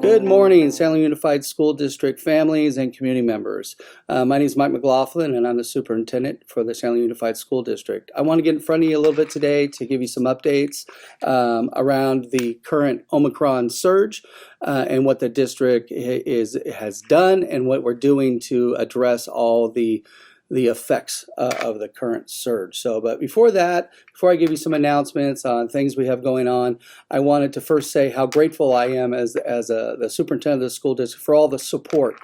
Good morning, Salem Unified School District families and community members. My name is Mike McLaughlin, and I'm the superintendent for the Salem Unified School District. I want to get in front of you a little bit today to give you some updates around the current Omicron surge and what the district has done and what we're doing to address all the effects of the current surge. But before I give you some announcements on things we have going on, I wanted to first say how grateful I am as the superintendent of the school district for all the support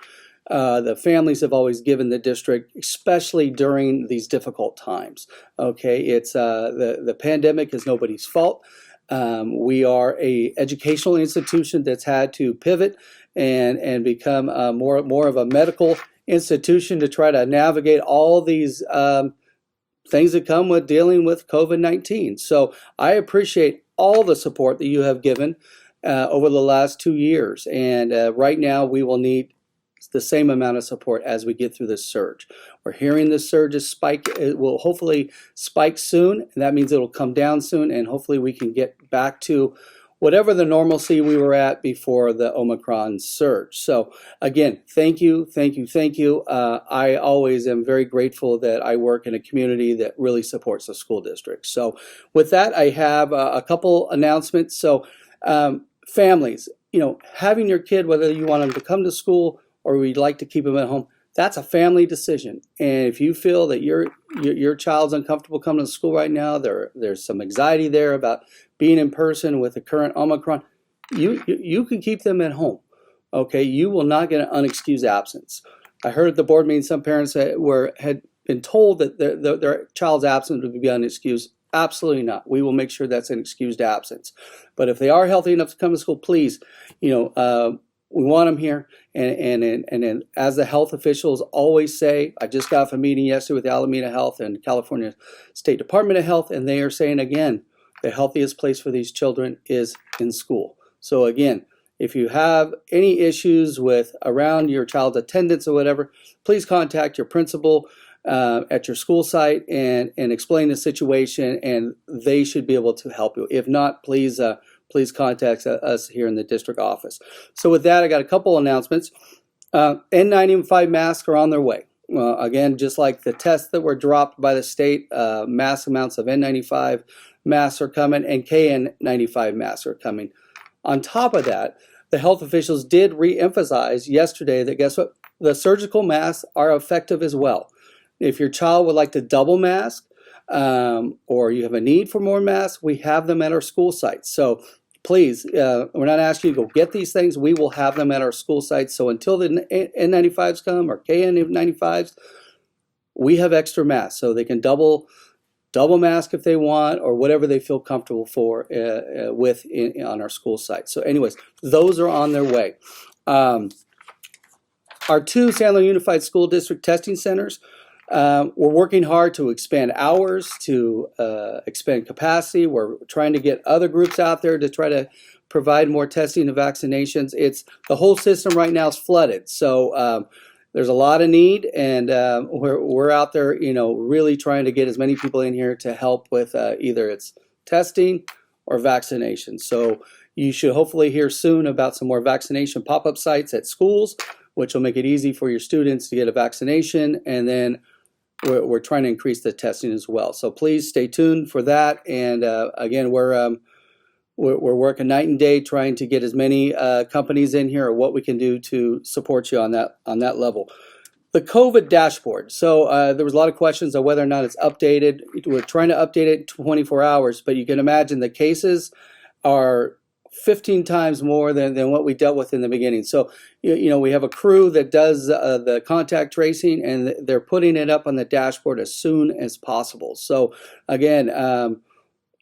the families have always given the district, especially during these difficult times. Okay, it's the pandemic is nobody's fault. We are a educational institution that's had to pivot and become more of a medical institution to try to navigate all these things that come with dealing with COVID-19. So I appreciate all the support that you have given over the last 2 years. And right now we will need the same amount of support as we get through this surge. We're hearing this surge is spike. It will hopefully spike soon, and that means it'll come down soon, and hopefully we can get back to whatever the normalcy we were at before the Omicron surge. So again, thank you. I always am very grateful that I work in a community that really supports the school district. So with that, I have a couple announcements. So families, having your kid, whether you want them to come to school or we'd like to keep them at home, that's a family decision. And if you feel that your child's uncomfortable coming to school right now, there's some anxiety there about being in person with the current Omicron, you can keep them at home. Okay, you will not get an unexcused absence. I heard at the board meeting some parents had been told that their child's absence would be unexcused. Absolutely not. We will make sure that's an excused absence. But if they are healthy enough to come to school, please, we want them here, and as the health officials always say, I just got off a meeting yesterday with Alameda Health and California State Department of Health, and they are saying again, the healthiest place for these children is in school. So again, if you have any issues with around your child's attendance or whatever, please contact your principal at your school site and explain the situation, and they should be able to help you. If not, please contact us here in the district office. So with that, I got a couple announcements. N95 masks are on their way. Again, just like the tests that were dropped by the state, mass amounts of N95 masks are coming and KN95 masks are coming. On top of that, the health officials did re-emphasize yesterday that guess what? The surgical masks are effective as well. If your child would like to double mask, or you have a need for more masks, we have them at our school sites. So please, we're not asking you to go get these things. We will have them at our school sites. So until the N95s come or KN95s, we have extra masks. So they can double mask if they want or whatever they feel comfortable with on our school sites. So anyways, those are on their way. Our 2 Salem Unified School District testing centers, we're working hard to expand hours, to expand capacity. We're trying to get other groups out there to try to provide more testing and vaccinations. The whole system right now is flooded. So there's a lot of need, and we're out there, really trying to get as many people in here to help with either it's testing or vaccination. So you should hopefully hear soon about some more vaccination pop-up sites at schools, which will make it easy for your students to get a vaccination, and then we're trying to increase the testing as well. So please stay tuned for that. And again, we're working night and day trying to get as many companies in here or what we can do to support you on that level. The COVID dashboard. So there was a lot of questions on whether or not it's updated. We're trying to update it 24 hours, but you can imagine the cases are 15 times more than what we dealt with in the beginning. So, we have a crew that does the contact tracing, and they're putting it up on the dashboard as soon as possible. So again,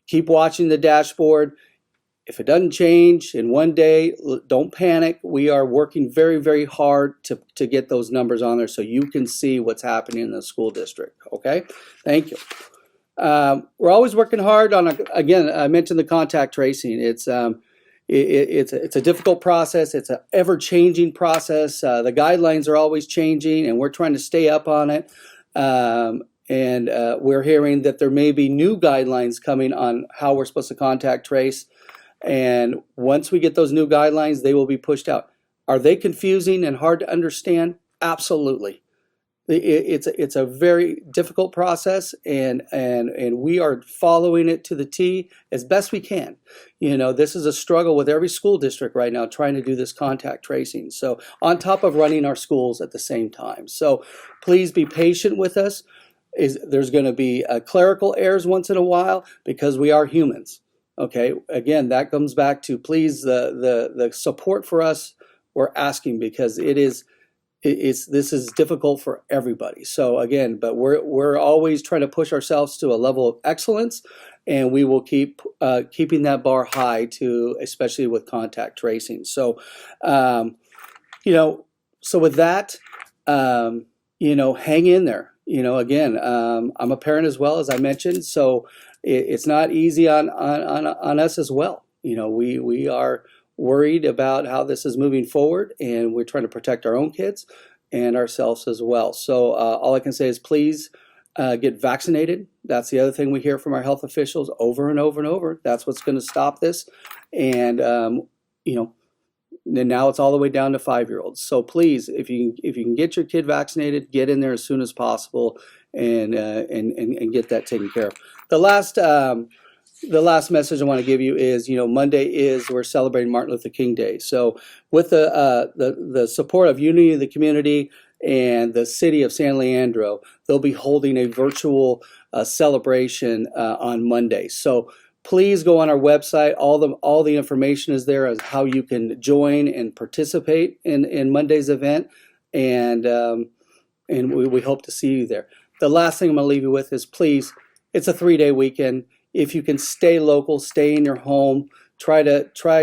keep watching the dashboard. If it doesn't change in one day, don't panic. We are working very, very hard to get those numbers on there so you can see what's happening in the school district. Okay, thank you. We're always working hard on, again, I mentioned the contact tracing. It's a difficult process. It's an ever-changing process. The guidelines are always changing, and we're trying to stay up on it. And we're hearing that there may be new guidelines coming on how we're supposed to contact trace. And once we get those new guidelines, they will be pushed out. Are they confusing and hard to understand? Absolutely. It's a very difficult process, and we are following it to the T as best we can. This is a struggle with every school district right now trying to do this contact tracing. So on top of running our schools at the same time. So please be patient with us. There's going to be clerical errors once in a while because we are humans. Okay, again, that comes back to please the support for us. We're asking because this is difficult for everybody. So again, but we're always trying to push ourselves to a level of excellence, and we will keep keeping that bar high to, especially with contact tracing. So, so with that, hang in there. Again, I'm a parent as well, as I mentioned, so it's not easy on us as well. We are worried about how this is moving forward, and we're trying to protect our own kids and ourselves as well. So all I can say is please get vaccinated. That's the other thing we hear from our health officials over and over and over. That's what's going to stop this. And and now it's all the way down to 5-year-olds. So please, if you can get your kid vaccinated, get in there as soon as possible and get that taken care of. The last message I want to give you is, Monday we're celebrating Martin Luther King Day. So with the support of Unity of the Community and the city of San Leandro, they'll be holding a virtual celebration on Monday. So please go on our website. All the information is there as how you can join and participate in Monday's event, and we hope to see you there. The last thing I'm going to leave you with is please, it's a 3-day weekend. If you can stay local, stay in your home, try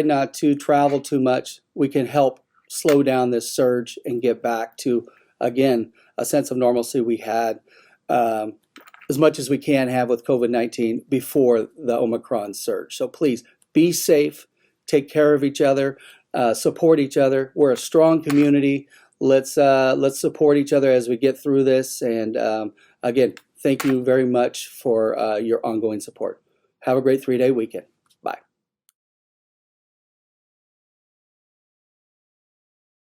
not to travel too much, we can help slow down this surge and get back to, again, a sense of normalcy we had as much as we can have with COVID-19 before the Omicron surge. So please be safe, take care of each other, support each other. We're a strong community. Let's support each other as we get through this. And again, thank you very much for your ongoing support. Have a great 3-day weekend.